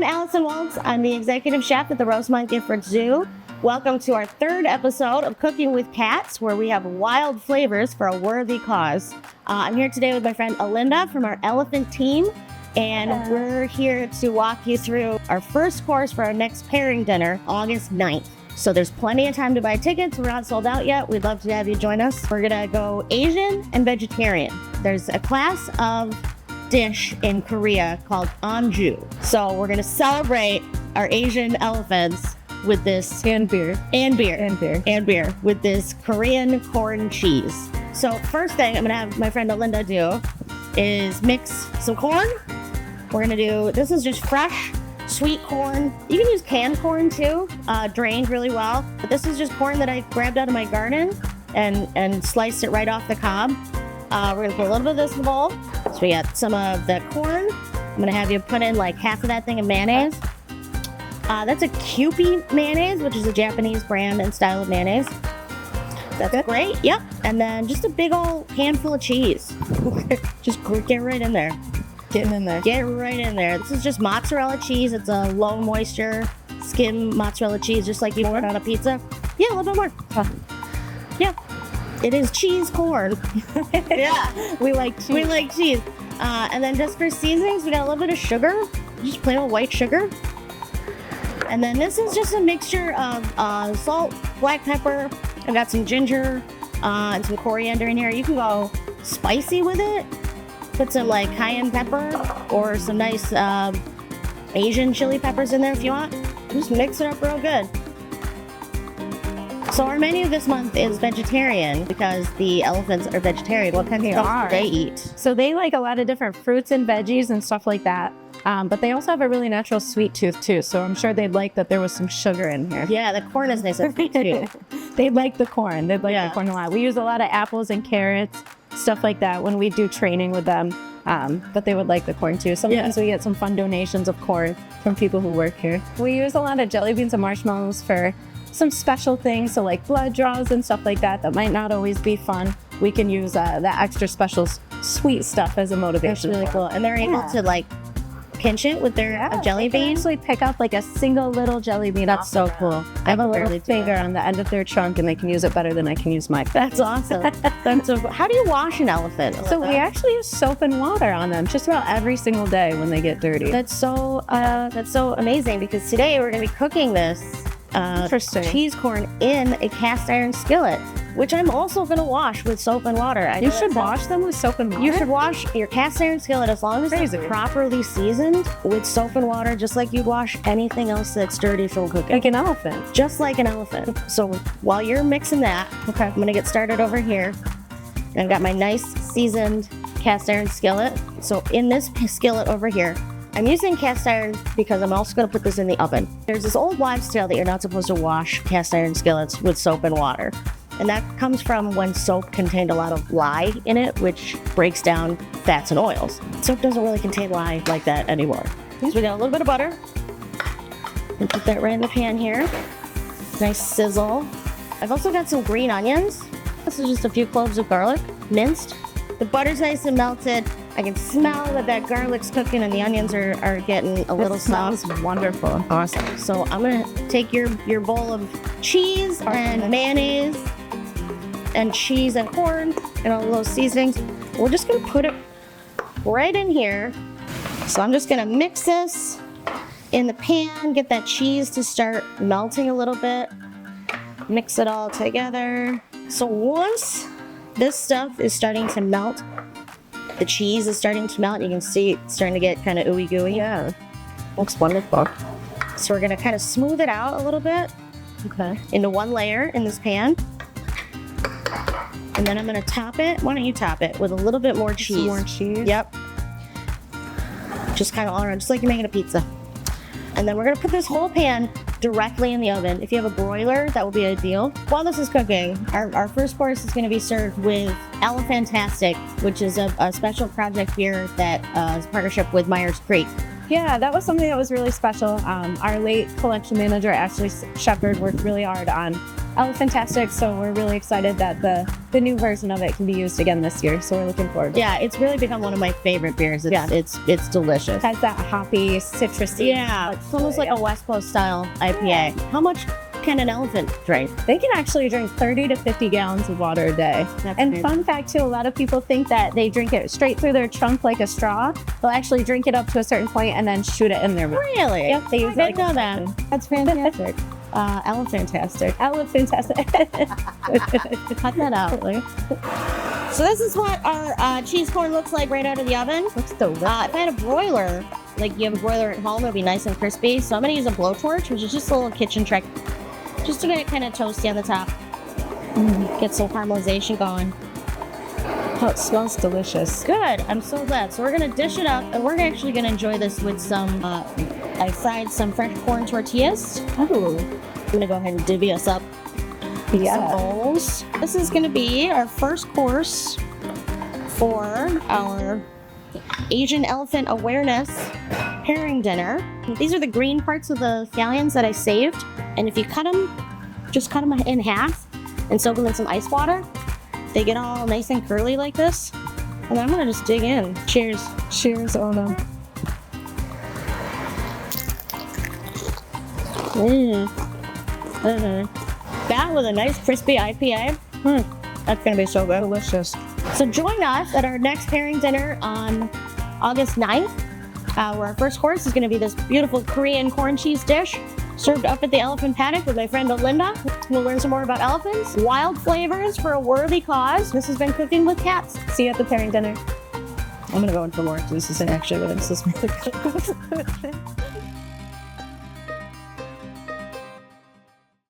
I'm Allison Waltz. I'm the executive chef at the Rosemont Gifford Zoo. Welcome to our third episode of Cooking with CATZ, where we have wild flavors for a worthy cause. I'm here today with my friend Alinda from our elephant team, and we're here to walk you through our first course for our next pairing dinner, August 9th. So there's plenty of time to buy tickets. We're not sold out yet. We'd love to have you join us. We're gonna go Asian and vegetarian. There's a class of dish in Korea called Anju. So we're gonna celebrate our Asian elephants with this and beer with this Korean corn cheese. So first thing I'm gonna have my friend Alinda do is mix some corn. We're gonna do, this is just fresh sweet corn. You can use canned corn too, drained really well. But this is just corn that I grabbed out of my garden and sliced it right off the cob. We're gonna put a little bit of this in the bowl. So we got some of the corn. I'm gonna have you put in like half of that thing of mayonnaise. That's a Kewpie mayonnaise, which is a Japanese brand and style of mayonnaise. That's good. Great, yep. And then just a big old handful of cheese. Just get right in there. Getting in there. Get right in there. This is just mozzarella cheese. It's a low moisture skim mozzarella cheese, just like you put on a pizza. Yeah, a little bit more. Yeah. It is cheese corn. Yeah. We like cheese. We like cheese. And then just for seasonings, we got a little bit of sugar. Just plain old white sugar. And then this is just a mixture of salt, black pepper. I've got some ginger and some coriander in here. You can go spicy with it. Put some like cayenne pepper or some nice Asian chili peppers in there if you want. Just mix it up real good. So our menu this month is vegetarian because the elephants are vegetarian. What kind of stuff do they eat? So they like a lot of different fruits and veggies and stuff like that. But they also have a really natural sweet tooth too. So I'm sure they'd like that there was some sugar in here. Yeah, the corn is nice and sweet too. They'd like the corn. They'd like the corn a lot. We use a lot of apples and carrots, stuff like that when we do training with them. But they would like the corn too. Sometimes we get some fun donations of corn from people who work here. We use a lot of jelly beans and marshmallows for some special things, so like blood draws and stuff like that might not always be fun. We can use that extra special sweet stuff as a motivation. That's really cool. And they're able to like pinch it with their jelly bean. Actually pick up like a single little jelly bean. That's so cool. I have a little finger on the end of their trunk and they can use it better than I can use mine. That's awesome. That's so cool. How do you wash an elephant? So we actually use soap and water on them just about every single day when they get dirty. That's so amazing because today we're gonna be cooking this cheese corn in a cast iron skillet, which I'm also going to wash with soap and water. You should wash them with soap and water? You should wash your cast iron skillet as long as it's properly seasoned with soap and water, just like you'd wash anything else that's dirty from cooking. Like an elephant. Just like an elephant. So while you're mixing that, I'm going to get started over here. I've got my nice seasoned cast iron skillet. So in this skillet over here, I'm using cast iron because I'm also going to put this in the oven. There's this old wives' tale that you're not supposed to wash cast iron skillets with soap and water. And that comes from when soap contained a lot of lye in it, which breaks down fats and oils. Soap doesn't really contain lye like that anymore. So we got a little bit of butter. And put that right in the pan here. Nice sizzle. I've also got some green onions. This is just a few cloves of garlic, minced. The butter's nice and melted. I can smell that garlic's cooking and the onions are getting a little soft. Smells wonderful. Awesome. So I'm gonna take your bowl of cheese and mayonnaise and cheese and corn and all those seasonings. We're just gonna put it right in here. So I'm just gonna mix this in the pan, get that cheese to start melting a little bit. Mix it all together. So once this stuff is starting to melt, the cheese is starting to melt. You can see it's starting to get kind of ooey gooey. Yeah. Looks wonderful. So we're gonna kind of smooth it out a little bit. Okay. Into one layer in this pan. And then I'm gonna top it. Why don't you top it with a little bit more cheese? Some more cheese? Yep. Just kind of all around, just like you're making a pizza. And then we're gonna put this whole pan directly in the oven. If you have a broiler, that will be ideal. While this is cooking, our first course is gonna be served with Elephantastic, which is a special project beer that is a partnership with Myers Creek. Yeah, that was something that was really special. Our late collection manager, Ashley Shepard, worked really hard on Elephantastic, so we're really excited that the new version of it can be used again this year. So we're looking forward. Yeah, it's really become one of my favorite beers. It's delicious. It has that hoppy, citrusy. Yeah, it's almost like a West Coast style IPA. How much can an elephant drink? They can actually drink 30 to 50 gallons of water a day. That's and amazing. fun fact too, a lot of people think that they drink it straight through their trunk like a straw. They'll actually drink it up to a certain point and then shoot it in their mouth. Really? Yep, they use I it didn't know that. That's fantastic. Elephantastic. Elephantastic. Cut that out. So this is what our cheese corn looks like right out of the oven. Looks delicious. If I had a broiler, like you have a broiler at home, it'll be nice and crispy. So I'm gonna use a blowtorch, which is just a little kitchen trick, just to get it kind of toasty on the top. Get some caramelization going. Oh, it smells delicious. Good. I'm so glad. So we're gonna dish it up, and we're actually gonna enjoy this with some. I fried some fresh corn tortillas. Oh, I'm gonna go ahead and divvy us up some yeah. bowls. This is gonna be our first course for our Asian Elephant Awareness pairing dinner. These are the green parts of the scallions that I saved, and if you cut them, just cut them in half and soak them in some ice water. They get all nice and curly like this. And then I'm gonna just dig in. Cheers. Cheers on them. That with a nice crispy IPA. That's gonna be so good. Delicious. So join us at our next pairing dinner on August 9th, where our first course is gonna be this beautiful Korean corn cheese dish served up at the Elephant Paddock with my friend Linda. We'll learn some more about elephants, wild flavors for a worthy cause. This has been Cooking with Cats. See you at the pairing dinner. I'm gonna go in for more. This isn't actually what this is.